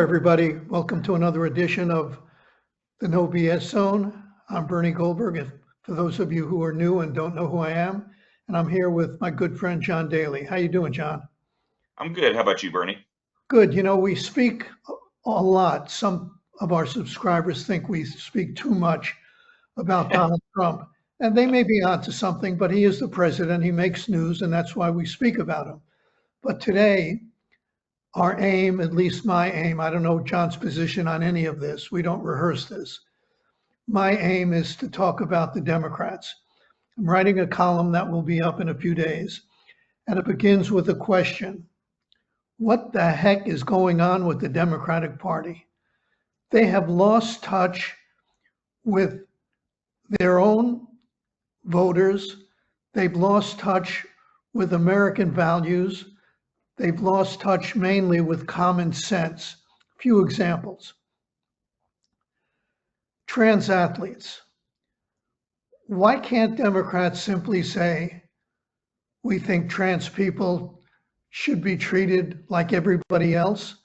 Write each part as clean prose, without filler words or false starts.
everybody. Welcome to another edition of the No BS Zone. I'm Bernie Goldberg, for those of you who are new and don't know who I am. And I'm here with my good friend, John Daly. How you doing, John? I'm good. How about you, Bernie? Good. You know, we speak a lot. Some of our subscribers think we speak too much about Donald Trump. And they may be onto something, but he is the president. He makes news, and that's why we speak about him. But today, our aim, at least my aim, I don't know John's position on any of this. We don't rehearse this. My aim is to talk about the Democrats. I'm writing a column that will be up in a few days, and it begins with a question. What the heck is going on with the Democratic Party? They have lost touch with their own voters. They've lost touch with American values. They've lost touch mainly with common sense. A few examples. Trans athletes. Why can't Democrats simply say, we think trans people should be treated like everybody else?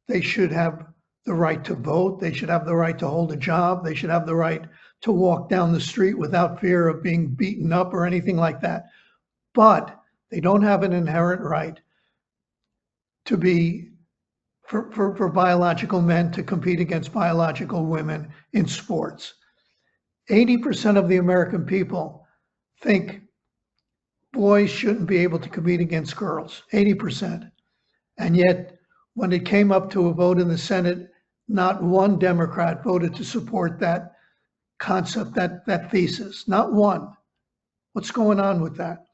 They should have the right to vote. They should have the right to hold a job. They should have the right to walk down the street without fear of being beaten up or anything like that. But they don't have an inherent right to be for biological men to compete against biological women in sports. 80% of the American people think boys shouldn't be able to compete against girls, 80%. And yet, when it came up to a vote in the Senate, not one Democrat voted to support that concept, that thesis, not one. What's going on with that?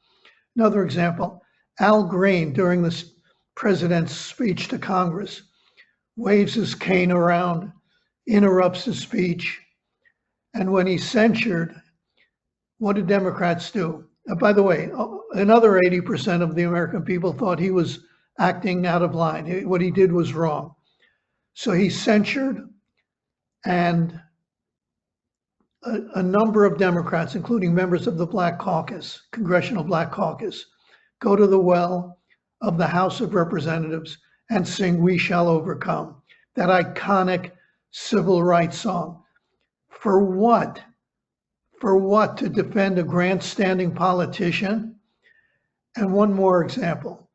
Another example, Al Green, during the president's speech to Congress, waves his cane around, interrupts the speech, and when he's censured, what do Democrats do? By the way, another 80% of the American people thought he was acting out of line. What he did was wrong. So he's censured, and a number of Democrats, including members of the Black Caucus, Congressional Black Caucus, go to the well of the House of Representatives and sing "We Shall Overcome," that iconic civil rights song. For what? For what? To defend a grandstanding politician? And one more example.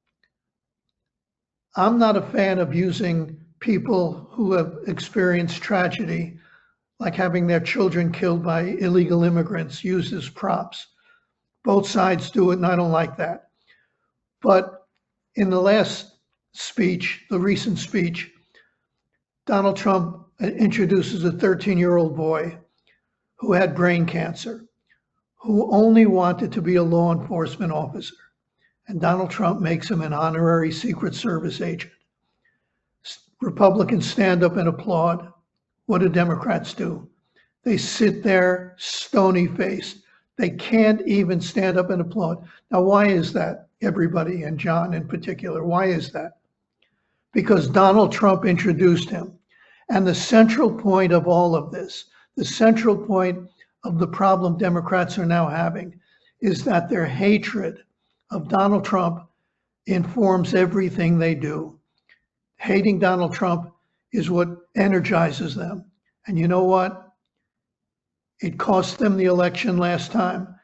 I'm not a fan of using people who have experienced tragedy, like having their children killed by illegal immigrants, used as props. Both sides do it, and I don't like that. But in the last speech, the recent speech, Donald Trump introduces a 13-year-old boy who had brain cancer, who only wanted to be a law enforcement officer. And Donald Trump makes him an honorary Secret Service agent. Republicans stand up and applaud. What do Democrats do? They sit there stony-faced. They can't even stand up and applaud. Now, why is that, everybody, and John in particular? Why is that? Because Donald Trump introduced him. And the central point of all of this, the central point of the problem Democrats are now having, is that their hatred of Donald Trump informs everything they do. Hating Donald Trump is what energizes them. And you know what? It cost them the election last time,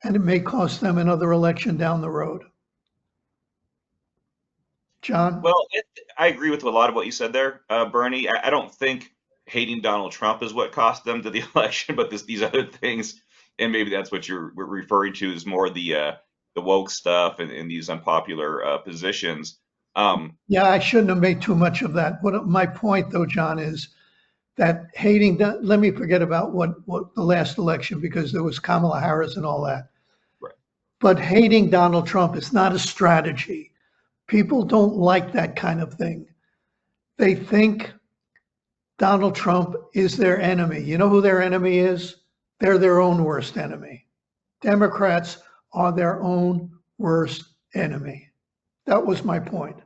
and it may cost them another election down the road. John? Well, I agree with a lot of what you said there, Bernie. I don't think hating Donald Trump is what cost them to the election, but these other things, and maybe that's what you're referring to, is more the woke stuff and these unpopular positions. Yeah, I shouldn't have made too much of that. My point, though, John, is that hating, let me forget about what the last election, because there was Kamala Harris and all that. Right. But hating Donald Trump is not a strategy. People don't like that kind of thing. They think Donald Trump is their enemy. You know who their enemy is? They're their own worst enemy. Democrats are their own worst enemy. That was my point.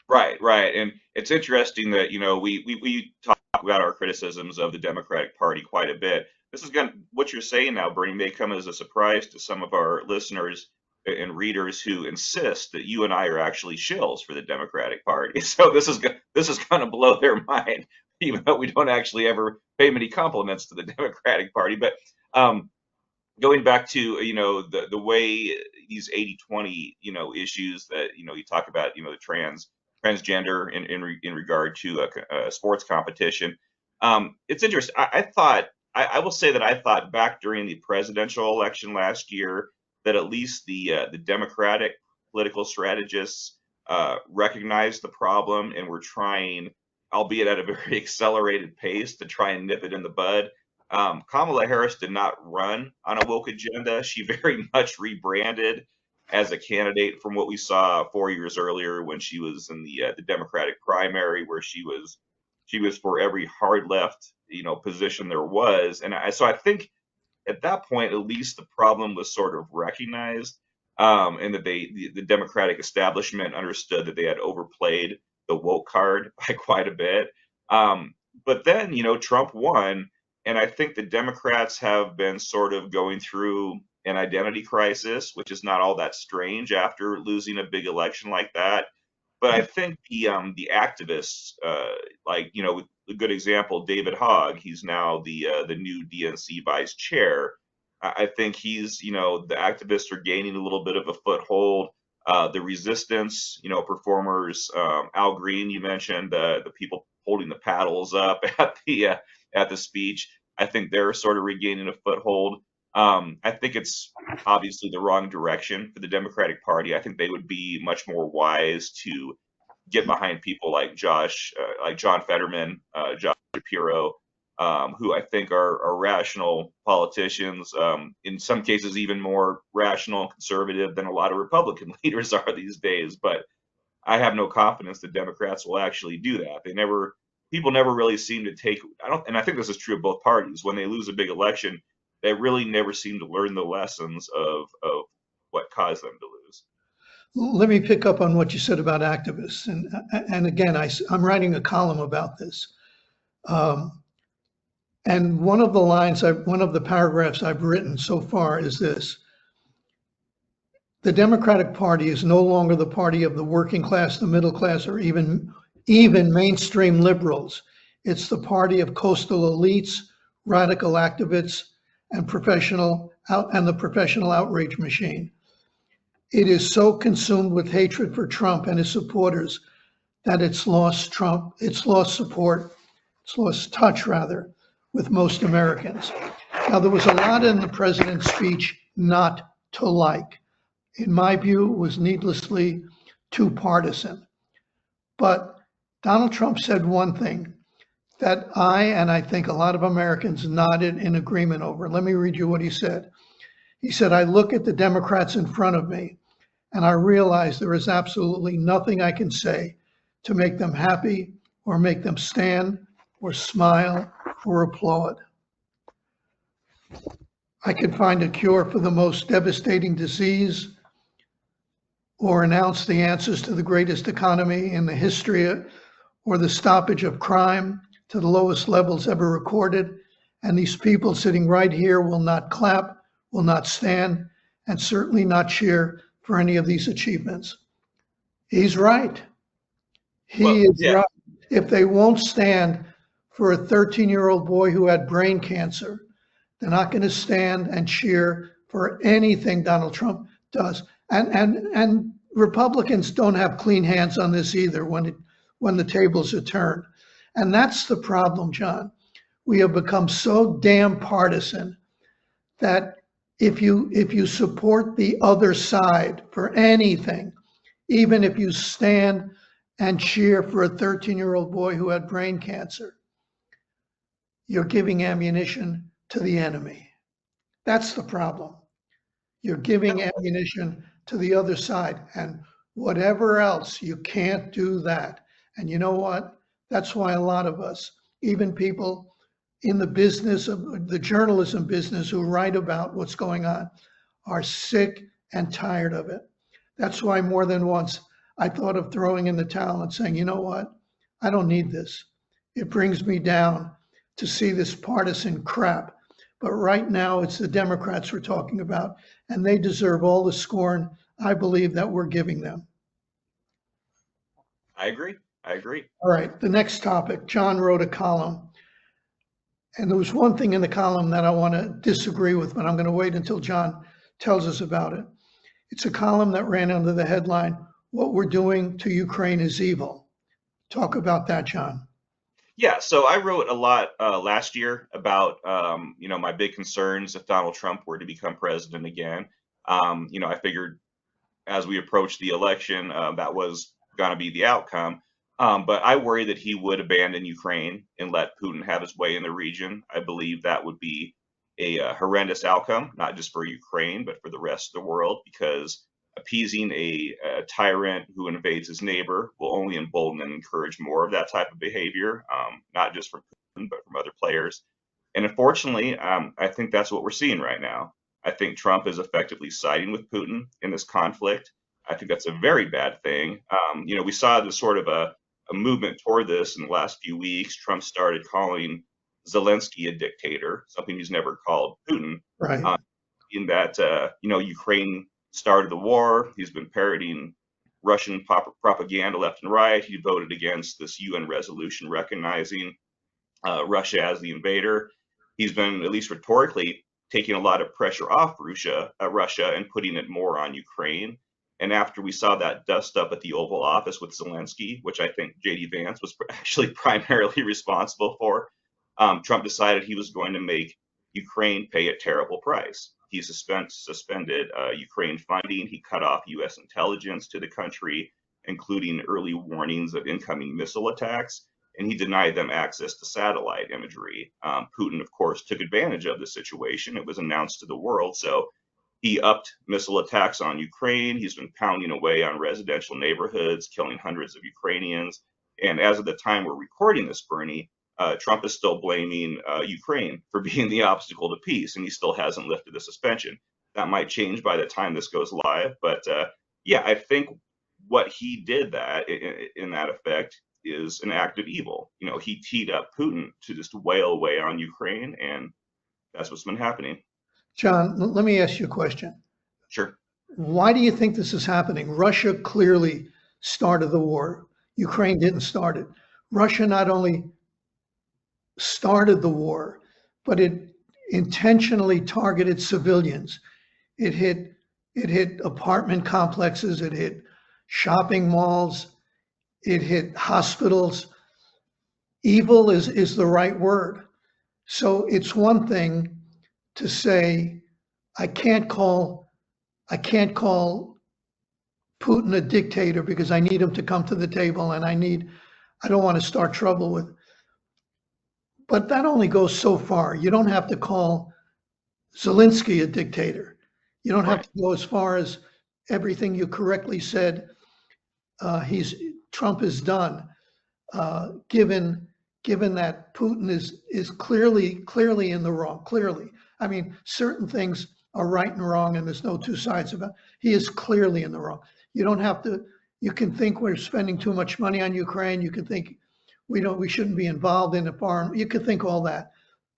Right. And it's interesting that, we talk about our criticisms of the Democratic Party quite a bit. What you're saying now, Bernie, may come as a surprise to some of our listeners. and readers who insist that you and I are actually shills for the Democratic Party. So this is going to blow their mind, even though we don't actually ever pay many compliments to the Democratic Party. But going back to the way these 80-20 issues that you talk about, the transgender in regard to a sports competition. It's interesting. I will say that I thought back during the presidential election last year that at least the Democratic political strategists recognized the problem and were trying, albeit at a very accelerated pace, to try and nip it in the bud. Kamala Harris did not run on a woke agenda. She very much rebranded as a candidate from what we saw 4 years earlier when she was in the Democratic primary, where she was for every hard left position there was. And so I think at that point, at least the problem was sort of recognized, and that the Democratic establishment understood that they had overplayed the woke card by quite a bit. But then, Trump won, and I think the Democrats have been sort of going through an identity crisis, which is not all that strange after losing a big election like that. But I think the activists, a good example, David Hogg, he's now the new DNC vice chair. I think the activists are gaining a little bit of a foothold. The resistance, performers, Al Green, you mentioned, the people holding the paddles up at the speech. I think they're sort of regaining a foothold. I think it's obviously the wrong direction for the Democratic Party. I think they would be much more wise to get behind people like John Fetterman, Josh Shapiro, who I think are rational politicians, in some cases even more rational and conservative than a lot of Republican leaders are these days. But I have no confidence that Democrats will actually do that. People never really seem to take, and I think this is true of both parties. When they lose a big election, they really never seem to learn the lessons of what caused them to lose. Let me pick up on what you said about activists. And again, I'm writing a column about this. And one of the paragraphs I've written so far is this: the Democratic Party is no longer the party of the working class, the middle class, or even mainstream liberals. It's the party of coastal elites, radical activists, and the professional outrage machine. It is so consumed with hatred for Trump and his supporters that it's lost touch with most Americans. Now, there was a lot in the president's speech not to like. In my view, it was needlessly too partisan. But Donald Trump said one thing that I think a lot of Americans nodded in agreement over. Let me read you what he said. He said, "I look at the Democrats in front of me, and I realize there is absolutely nothing I can say to make them happy or make them stand or smile or applaud. I could find a cure for the most devastating disease or announce the answers to the greatest economy in the history or the stoppage of crime to the lowest levels ever recorded. And these people sitting right here will not clap, will not stand, and certainly not cheer for any of these achievements." He's right. He is right. If they won't stand for a 13-year-old boy who had brain cancer, they're not going to stand and cheer for anything Donald Trump does. And Republicans don't have clean hands on this either when the tables are turned. And that's the problem, John. We have become so damn partisan that if you support the other side for anything, even if you stand and cheer for a 13-year-old boy who had brain cancer, you're giving ammunition to the enemy. That's the problem. You're giving ammunition to the other side, and whatever else, you can't do that. And you know what? That's why a lot of us, even people in the business of the journalism business who write about what's going on, are sick and tired of it. That's why more than once I thought of throwing in the towel and saying, you know what? I don't need this. It brings me down to see this partisan crap. But right now, it's the Democrats we're talking about, and they deserve all the scorn I believe that we're giving them. I agree. I agree. All right, the next topic. John wrote a column, and there was one thing in the column that I want to disagree with, but I'm going to wait until John tells us about it. It's a column that ran under the headline, "What We're Doing to Ukraine is Evil." Talk about that, John. Yeah, so I wrote a lot last year about my big concerns if Donald Trump were to become president again. I figured as we approached the election, that was going to be the outcome. But I worry that he would abandon Ukraine and let Putin have his way in the region. I believe that would be a horrendous outcome, not just for Ukraine, but for the rest of the world, because appeasing a tyrant who invades his neighbor will only embolden and encourage more of that type of behavior, not just from Putin, but from other players. And unfortunately, I think that's what we're seeing right now. I think Trump is effectively siding with Putin in this conflict. I think that's a very bad thing. We saw this sort of a movement toward this in the last few weeks. Trump started calling Zelensky a dictator, something he's never called Putin. Right. In that, Ukraine started the war. He's been parroting Russian propaganda left and right. He voted against this UN resolution recognizing Russia as the invader. He's been, at least rhetorically, taking a lot of pressure off Russia and putting it more on Ukraine. And after we saw that dust up at the Oval Office with Zelensky, which I think J.D. Vance was actually primarily responsible for, Trump decided he was going to make Ukraine pay a terrible price. He suspended Ukraine funding. He cut off U.S. intelligence to the country, including early warnings of incoming missile attacks, and he denied them access to satellite imagery. Putin, of course, took advantage of the situation. It was announced to the world, so he upped missile attacks on Ukraine. He's been pounding away on residential neighborhoods, killing hundreds of Ukrainians. And as of the time we're recording this, Bernie, Trump is still blaming Ukraine for being the obstacle to peace, and he still hasn't lifted the suspension. That might change by the time this goes live, but I think what he did that in that effect is an act of evil. He teed up Putin to just wail away on Ukraine, and that's what's been happening. John, let me ask you a question. Sure. Why do you think this is happening? Russia clearly started the war. Ukraine didn't start it. Russia not only started the war, but it intentionally targeted civilians. It hit apartment complexes, it hit shopping malls, it hit hospitals. Evil is the right word. So it's one thing to say, I can't call Putin a dictator because I need him to come to the table and I don't want to start trouble with. But that only goes so far. You don't have to call Zelensky a dictator. You don't have to go as far as everything you correctly said Trump has done, given that Putin is clearly in the wrong. Clearly, I mean, certain things are right and wrong, and there's no two sides about it. He is clearly in the wrong. You don't have to. You can think we're spending too much money on Ukraine. You can think we shouldn't be involved in the foreign. You could think all that,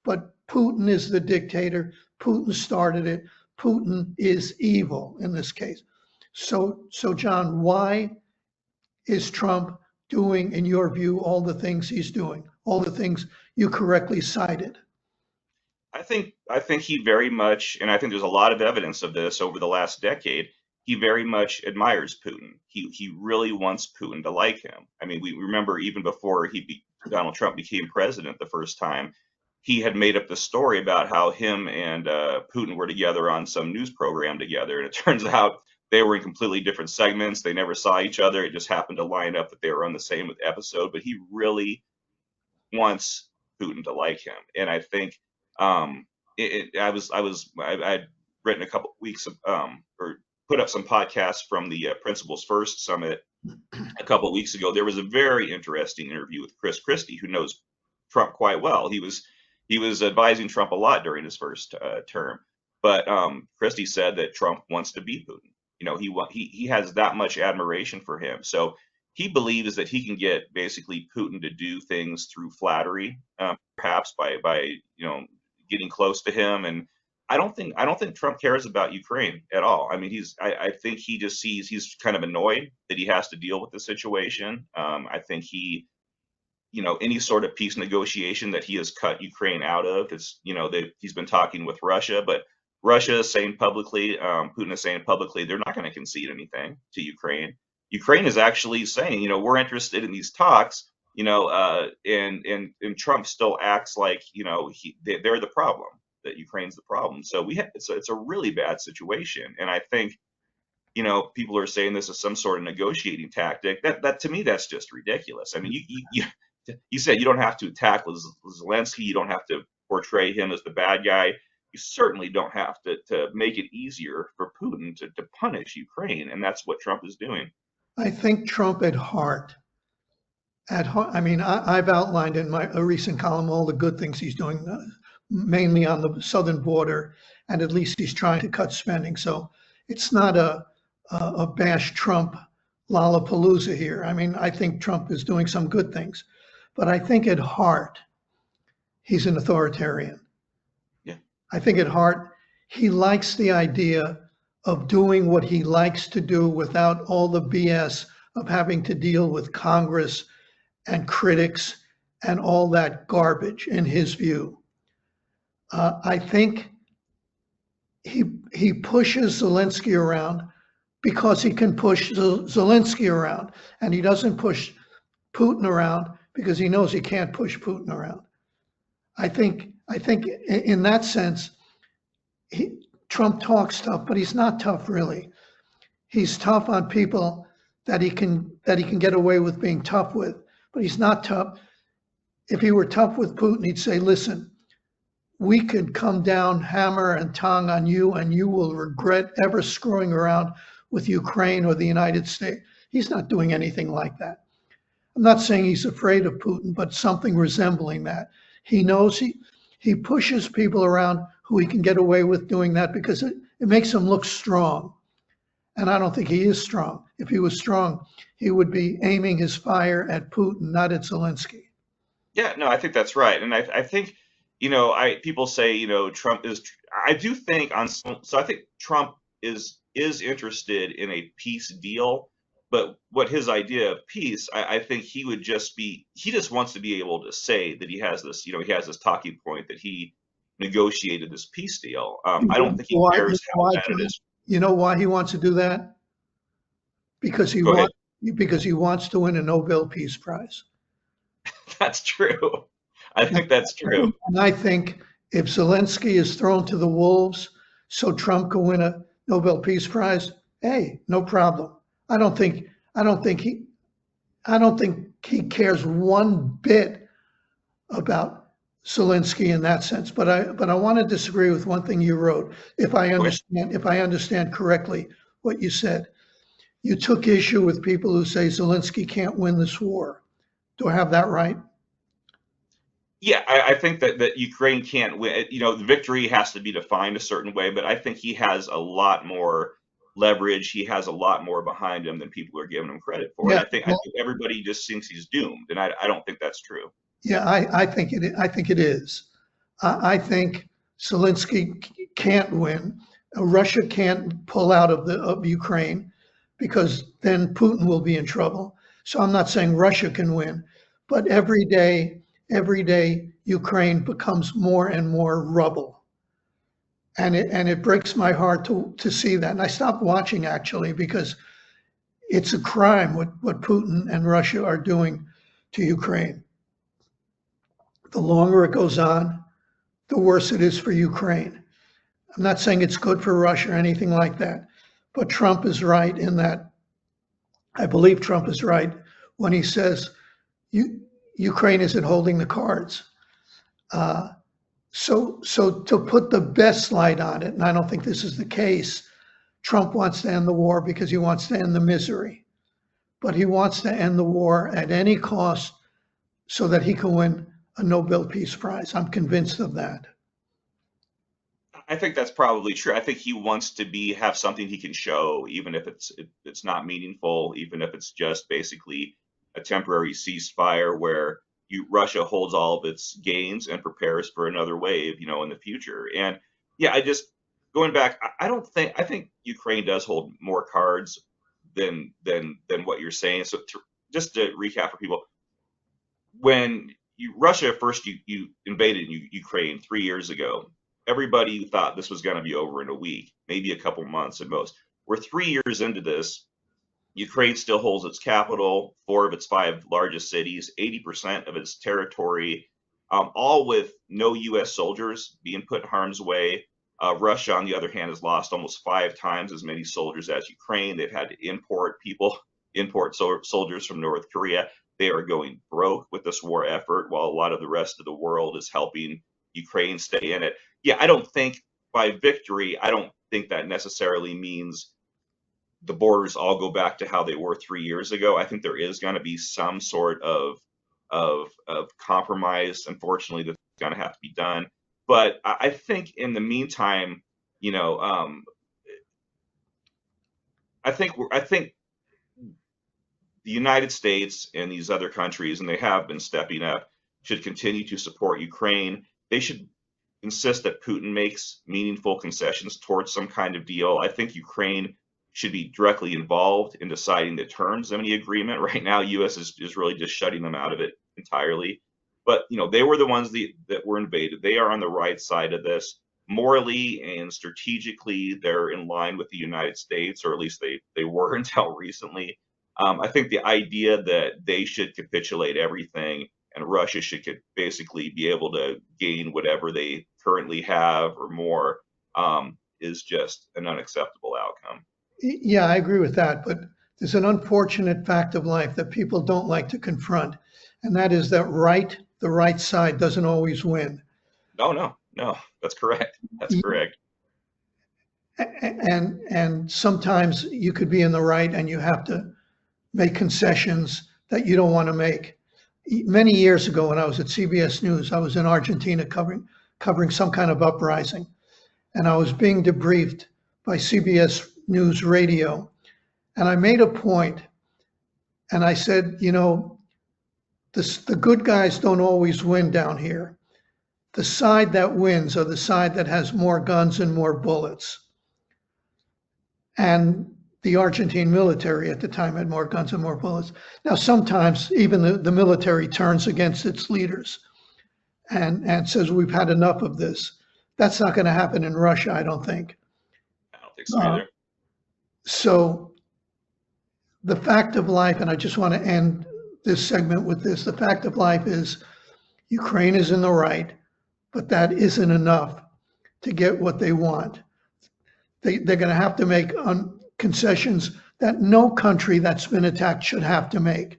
but Putin is the dictator. Putin started it. Putin is evil in this case. So John, why is Trump doing, in your view, all the things he's doing, all the things you correctly cited? I think he very much, and I think there's a lot of evidence of this over the last decade. He very much admires Putin. He really wants Putin to like him. I mean, we remember even before Donald Trump became president the first time, he had made up the story about how him and Putin were together on some news program together, and it turns out they were in completely different segments. They never saw each other. It just happened to line up that they were on the same episode. But he really wants Putin to like him, and I think I'd written a couple weeks of, or put up some podcasts from the Principles First Summit a couple of weeks ago. There was a very interesting interview with Chris Christie, who knows Trump quite well. He was advising Trump a lot during his first term, but Christie said that Trump wants to beat Putin. He has that much admiration for him, so he believes that he can get basically Putin to do things through flattery, perhaps by getting close to him. And I don't think Trump cares about Ukraine at all. I mean, I think he just sees he's kind of annoyed that he has to deal with the situation. I think any sort of peace negotiation that he has cut Ukraine out of, he's been talking with Russia, but Russia is saying publicly, Putin is saying publicly, they're not going to concede anything to Ukraine. Ukraine is actually saying, we're interested in these talks, and Trump still acts like, they're the problem, that Ukraine's the problem. So it's a really bad situation. And I think, people are saying this is some sort of negotiating tactic. That to me, that's just ridiculous. I mean, you said you don't have to attack Zelensky, you don't have to portray him as the bad guy. You certainly don't have to make it easier for Putin to punish Ukraine, and that's what Trump is doing. I think Trump at heart, I mean, I've outlined in a recent column all the good things he's doing, mainly on the southern border, and at least he's trying to cut spending. So it's not a bash Trump Lollapalooza here. I mean, I think Trump is doing some good things, but I think at heart, he's an authoritarian. Yeah. I think at heart, he likes the idea of doing what he likes to do without all the BS of having to deal with Congress and critics and all that garbage, in his view. I think he pushes Zelensky around because he can push Zelensky around, and he doesn't push Putin around because he knows he can't push Putin around. I think in that sense, Trump talks tough, but he's not tough really. He's tough on people that he can get away with being tough with, but he's not tough. If he were tough with Putin, he'd say, listen, we could come down hammer and tongue on you, and you will regret ever screwing around with Ukraine or the United States. He's not doing anything like that. I'm not saying he's afraid of Putin, but something resembling that. He knows he pushes people around who he can get away with doing that because it makes him look strong. And I don't think he is strong. If he was strong, he would be aiming his fire at Putin, not at Zelensky. Yeah, no, I think that's right. And I think, people say, Trump is, I do think so I think Trump is interested in a peace deal, but what his idea of peace, I think he just wants to be able to say that he has this talking point that he negotiated this peace deal. I don't think he cares how bad it is. You know why he wants to do that? Because he wants to win a Nobel Peace Prize. That's true. I think that's true. And I think if Zelensky is thrown to the wolves so Trump can win a Nobel Peace Prize, hey, no problem. I don't think he cares one bit about Zelensky in that sense. But I want to disagree with one thing you wrote. If I understand correctly what you said, you took issue with people who say Zelensky can't win this war. Do I have that right? Yeah, I think that Ukraine can't win. The victory has to be defined a certain way, but I think he has a lot more leverage. He has a lot more behind him than people are giving him credit for. Yeah, and I think everybody just thinks he's doomed, and I don't think that's true. Yeah, I think it is. I think Zelensky can't win. Russia can't pull out of Ukraine because then Putin will be in trouble. So I'm not saying Russia can win, but every day Ukraine becomes more and more rubble. And it breaks my heart to see that. And I stopped watching actually because it's a crime what Putin and Russia are doing to Ukraine. The longer it goes on, the worse it is for Ukraine. I'm not saying it's good for Russia or anything like that, but Trump is right in that. I believe Trump is right when he says Ukraine isn't holding the cards. So to put the best light on it, and I don't think this is the case, Trump wants to end the war because he wants to end the misery, but he wants to end the war at any cost so that he can win a Nobel Peace Prize. I'm convinced of that. I think that's probably true. I think he wants to have something he can show, even if it's not meaningful, even if it's just basically a temporary ceasefire where Russia holds all of its gains and prepares for another wave, in the future. And yeah, going back, I think Ukraine does hold more cards than what you're saying. So just to recap for people, when Russia first you invaded Ukraine 3 years ago, everybody thought this was going to be over in a week, maybe a couple months at most. We're 3 years into this. Ukraine still holds its capital, 4 of its 5 largest cities, 80% of its territory, all with no U.S. soldiers being put in harm's way. Russia, on the other hand, has lost almost 5 times as many soldiers as Ukraine. They've had to import soldiers from North Korea. They are going broke with this war effort, while a lot of the rest of the world is helping Ukraine stay in it. Yeah, I don't think that necessarily means the borders all go back to how they were 3 years ago. I think there is going to be some sort of compromise, unfortunately, that's going to have to be done. But I think in the meantime, I think the United States and these other countries, and they have been stepping up, should continue to support Ukraine. They should insist that Putin makes meaningful concessions towards some kind of deal. I think Ukraine should be directly involved in deciding the terms of any agreement. Right now, U.S. is really just shutting them out of it entirely. But they were the ones that were invaded. They are on the right side of this. Morally and strategically, they're in line with the United States, or at least they were until recently. I think the idea that they should capitulate everything and Russia should basically be able to gain whatever they currently have or more is just an unacceptable outcome. Yeah, I agree with that, but there's an unfortunate fact of life that people don't like to confront, and that is that the right side doesn't always win. No, that's correct. That's correct. And sometimes you could be in the right and you have to make concessions that you don't want to make. Many years ago, when I was at CBS News, I was in Argentina covering some kind of uprising, and I was being debriefed by CBS News Radio, and I made a point, and I said, the good guys don't always win down here. The side that wins are the side that has more guns and more bullets. And the Argentine military at the time had more guns and more bullets. Now, sometimes even the military turns against its leaders and says, we've had enough of this. That's not going to happen in Russia, I don't think. I don't think so either. So the fact of life, and I just want to end this segment with this, the fact of life is Ukraine is in the right, but that isn't enough to get what they want. They're going to have to make concessions that no country that's been attacked should have to make.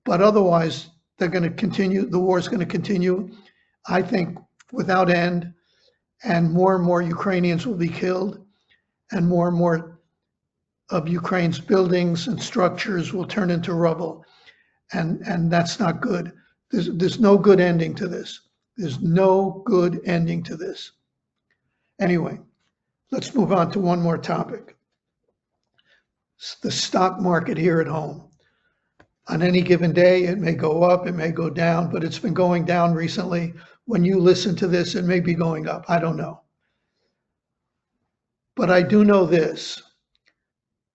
But otherwise, they're going to continue, the war is going to continue, I think, without end, and more Ukrainians will be killed, and more of Ukraine's buildings and structures will turn into rubble. And that's not good. There's no good ending to this. There's no good ending to this. Anyway, let's move on to one more topic. The stock market here at home. On any given day, it may go up, it may go down, but it's been going down recently. When you listen to this, it may be going up. I don't know. But I do know this.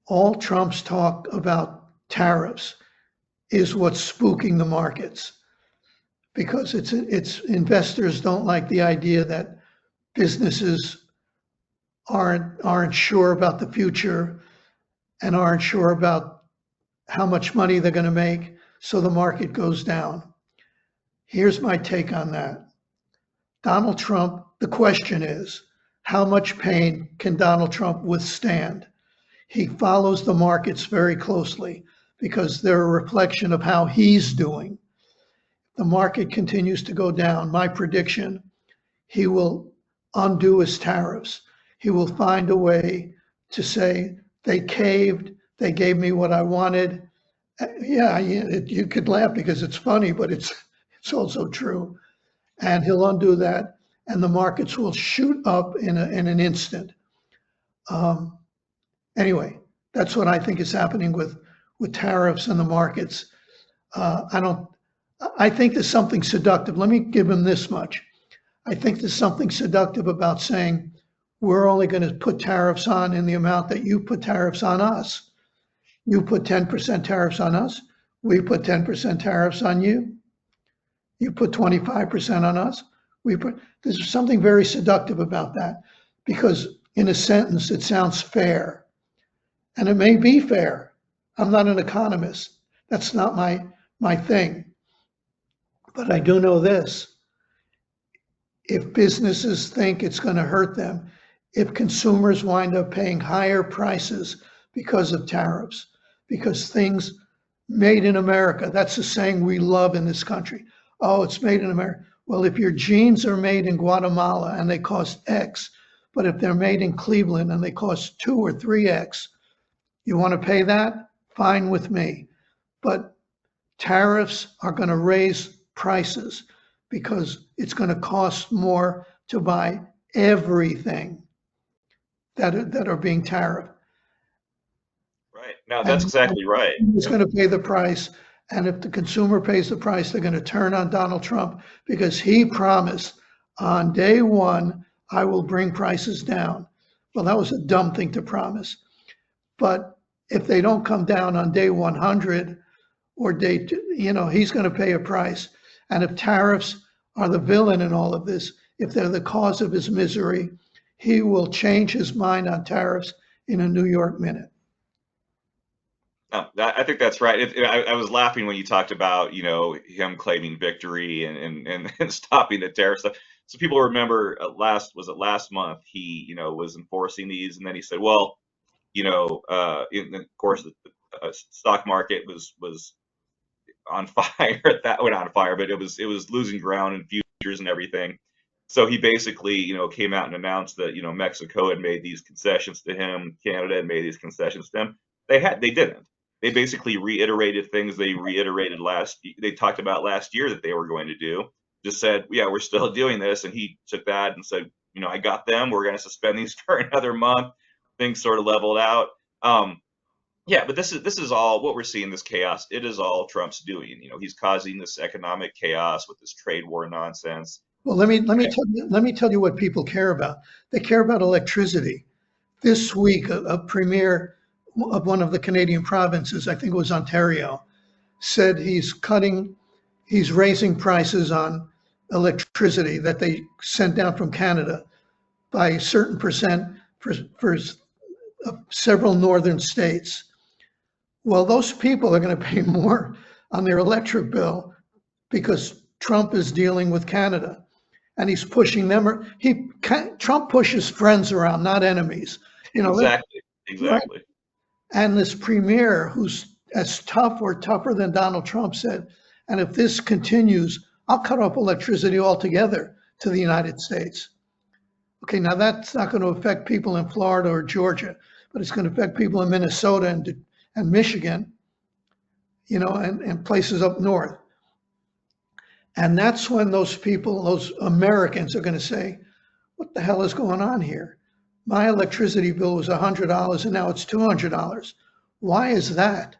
All Trump's talk about tariffs is what's spooking the markets, because it's investors don't like the idea that businesses aren't sure about the future and aren't sure about how much money they're going to make, so the market goes down. Here's my take on that. Donald Trump, the question is, how much pain can Donald Trump withstand? He follows the markets very closely because they're a reflection of how he's doing. The market continues to go down. My prediction, he will undo his tariffs. He will find a way to say, they caved, they gave me what I wanted. Yeah, you could laugh because it's funny, but it's also true. And he'll undo that, and the markets will shoot up in an instant. Anyway, that's what I think is happening with tariffs and the markets. I I think there's something seductive. Let me give him this much. I think there's something seductive about saying we're only going to put tariffs on in the amount that you put tariffs on us. You put 10% tariffs on us. We put 10% tariffs on you. You put 25% on us. There's something very seductive about that because in a sentence, it sounds fair. And it may be fair. I'm not an economist. That's not my thing. But I do know this. If businesses think it's going to hurt them, if consumers wind up paying higher prices because of tariffs, because things made in America, that's the saying we love in this country. Oh, it's made in America. Well, if your jeans are made in Guatemala and they cost X, but if they're made in Cleveland and they cost 2 or 3X, you want to pay that? Fine with me. But tariffs are going to raise prices because it's going to cost more to buy everything that are being tariffed. Right. No, that's exactly right. Who's going to pay the price? And if the consumer pays the price, they're going to turn on Donald Trump because he promised on day one, I will bring prices down. Well, that was a dumb thing to promise. But if they don't come down on day 100 or day two, he's going to pay a price. And if tariffs are the villain in all of this, if they're the cause of his misery, he will change his mind on tariffs in a New York minute. I think that's right. I was laughing when you talked about, him claiming victory and stopping the tariff stuff. So people remember last month, he, was enforcing these. And then he said, well, of course, the stock market was on fire. That went on fire, but it was losing ground in futures and everything. So he basically, came out and announced that, Mexico had made these concessions to him. Canada had made these concessions to him. They didn't. They basically reiterated things they talked about last year that they were going to do. Just said, yeah, we're still doing this. And he took that and said, I got them. We're going to suspend these for another month. Things sort of leveled out. Yeah, but this is all what we're seeing, this chaos. It is all Trump's doing. He's causing this economic chaos with this trade war nonsense. Well, let me tell you what people care about. They care about electricity. This week, a premier of one of the Canadian provinces, I think it was Ontario, said he's raising prices on electricity that they sent down from Canada by a certain percent for several northern states. Well, those people are going to pay more on their electric bill because Trump is dealing with Canada and he's pushing them. Trump pushes friends around, not enemies. Exactly. Right? And this premier, who's as tough or tougher than Donald Trump, said, and if this continues, I'll cut off electricity altogether to the United States. Okay, now that's not going to affect people in Florida or Georgia, but it's going to affect people in Minnesota and Michigan, and places up north. And that's when those people, those Americans, are going to say, what the hell is going on here? My electricity bill was $100 and now it's $200. Why is that?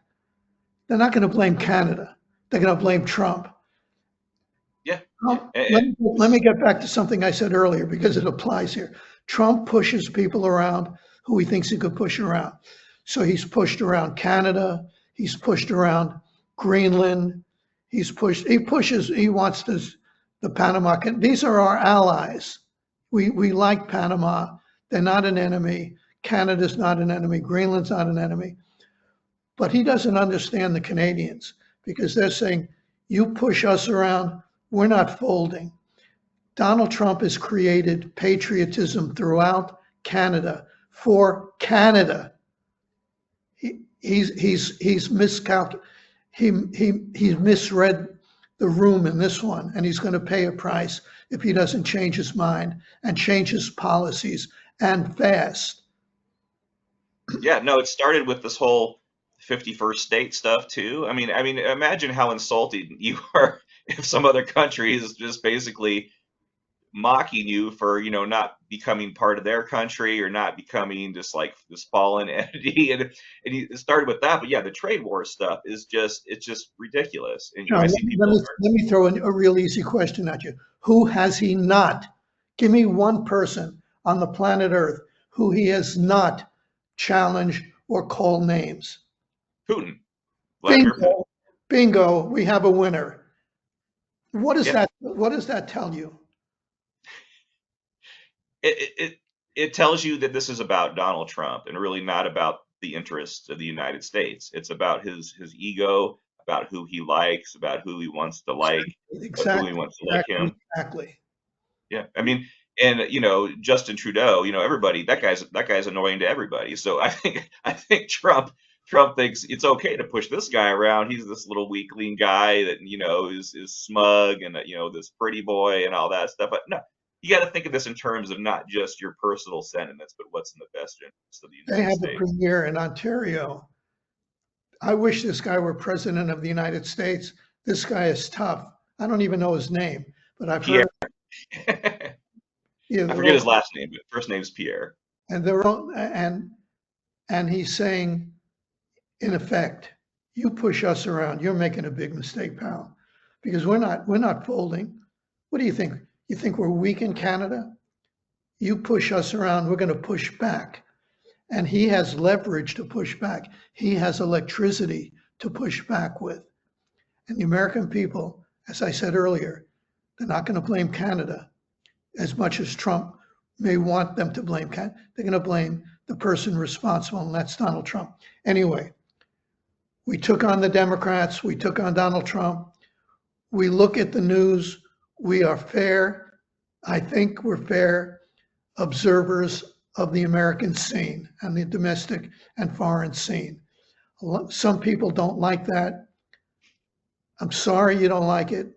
They're not going to blame Canada. They're going to blame Trump. Yeah. Let me get back to something I said earlier because it applies here. Trump pushes people around who he thinks he could push around. So he's pushed around Canada. He's pushed around Greenland. He wants the Panama. These are our allies. We like Panama. They're not an enemy. Canada's not an enemy. Greenland's not an enemy. But he doesn't understand the Canadians because they're saying, you push us around, we're not folding. Donald Trump has created patriotism throughout Canada for Canada. He's miscalculated. He's misread the room in this one, and he's going to pay a price if he doesn't change his mind and change his policies and fast. Yeah, no, it started with this whole 51st state stuff too. I mean, imagine how insulting you are if some other country is just basically mocking you for, not becoming part of their country or not becoming just like this fallen entity. And he started with that. But yeah, the trade war stuff it's just ridiculous. And, John, I let see me, let people me, let me throw in a real easy question at you. Who has he not? Give me one person on the planet Earth who he has not challenged or called names. Putin, Vladimir Putin. Bingo, bingo, we have a winner. What does Yeah. that tell you? It tells you that this is about Donald Trump and really not about the interests of the United States. It's about his ego, about who he likes, about who he wants to like, about who he Exactly, wants to like exactly, him. exactly. Yeah, I mean, and Justin Trudeau, everybody, that guy's annoying to everybody. So I think Trump thinks it's okay to push this guy around. He's this little weakling guy that is smug and this pretty boy and all that stuff. But no, you got to think of this in terms of not just your personal sentiments, but what's in the best interest of the They United have a States. premier in Ontario. I wish this guy were president of the United States. This guy is tough. I don't even know his name, but I've Pierre. heard, yeah, I they're forget all, his last name, but first name's Pierre. and they're all, and he's saying, in effect, you push us around, you're making a big mistake, pal, because we're not folding. What do you think? You think we're weak in Canada? You push us around, we're going to push back. And he has leverage to push back. He has electricity to push back with. And the American people, as I said earlier, they're not going to blame Canada as much as Trump may want them to blame Canada. They're going to blame the person responsible, and that's Donald Trump. Anyway, we took on the Democrats. We took on Donald Trump. We look at the news. We are fair. I think we're fair observers of the American scene and the domestic and foreign scene. Some people don't like that. I'm sorry you don't like it,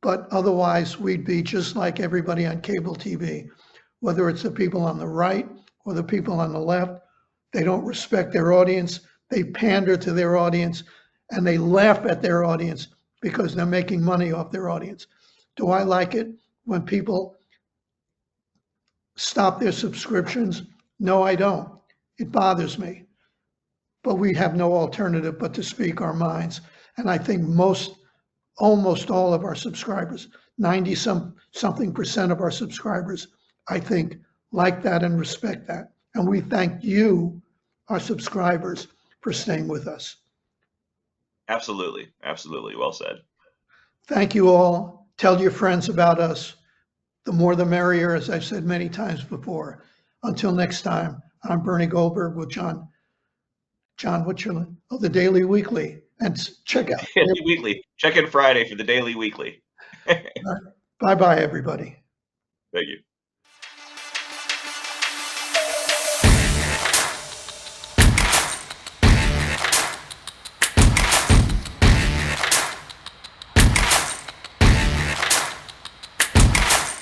but otherwise we'd be just like everybody on cable TV, whether it's the people on the right or the people on the left. They don't respect their audience. They pander to their audience and they laugh at their audience because they're making money off their audience. Do I like it when people stop their subscriptions? No, I don't. It bothers me. But we have no alternative but to speak our minds. And I think almost all of our subscribers, 90-something% of our subscribers, I think, like that and respect that. And we thank you, our subscribers, for staying with us. Absolutely, absolutely, well said. Thank you all. Tell your friends about us. The more the merrier, as I've said many times before. Until next time, I'm Bernie Goldberg with John, what's your, the Daily Weekly. And check out. Daily Weekly. Check in Friday for the Daily Weekly. Bye-bye, everybody. Thank you.